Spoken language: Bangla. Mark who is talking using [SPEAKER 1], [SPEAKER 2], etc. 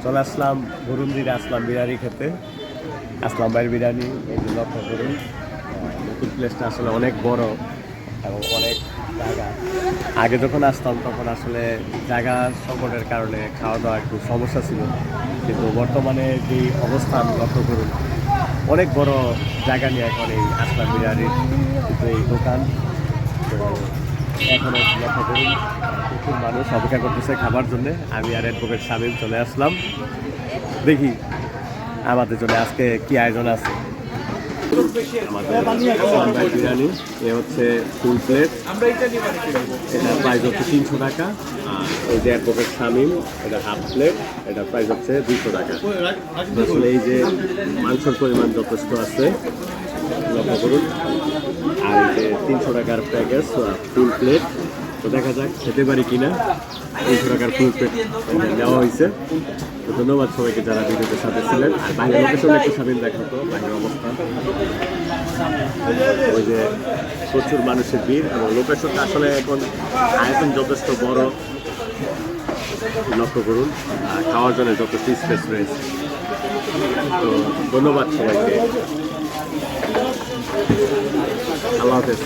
[SPEAKER 1] চলে আসলাম বরুণদিরে, আসলাম বিরিয়ানি খেতে। আসলাম ভাইয়ের বিরিয়ানি, এই যে লক্ষ্য করুন। নতুন প্লেসটা আসলে অনেক বড় এবং অনেক জায়গা। আগে যখন আসতাম তখন আসলে জায়গা সংকটের কারণে খাওয়া দাওয়া একটু সমস্যা ছিল, কিন্তু বর্তমানে যে অবস্থান লক্ষ্য করুন, অনেক বড় জায়গা নিয়ে এখন এই আসলাম বিরিয়ানির কিন্তু এই দোকান। তো এখনো লক্ষ্য করুন প্রচুর মানুষ অপেক্ষা করতেছে খাবার জন্য। আমি আর অ্যাডভোকেট শামীম চলে আসলাম। দেখি আমাদের জন্য আজকে কি আয়োজন আছে। আমাদের আসলাম ভাই বিরিয়ানি, এ হচ্ছে ফুল প্লেট, এটা প্রাইস হচ্ছে 300 টাকা। আর এই যে অ্যাডভোকেট শামীম, এটা হাফ প্লেট, এটা প্রাইস হচ্ছে 200 টাকা। আসলে এই যে মাংসের পরিমাণ যথেষ্ট আছে লক্ষ্য করুন। আর এই যে 300 টাকার প্যাকেজ ফুল প্লেট, তো দেখা যাক খেতে পারি কিনা। 300 টাকার ফুল প্লেট নেওয়া হয়েছে। তো ধন্যবাদ সবাইকে যারা ভিডিওতে সাথে ছিলেন। আর বাইরের লোকেশন একটু সামনে দেখাতো, বাইরের অবস্থা ওই যে প্রচুর মানুষের ভিড়, এবং লোকেশনটা আসলে এখন আয়তন যথেষ্ট বড় লক্ষ্য করুন। খাওয়ার জন্য যথেষ্ট স্পেস রয়েছে। তো ধন্যবাদ সবাইকে, আল্লাহ হাফেজ।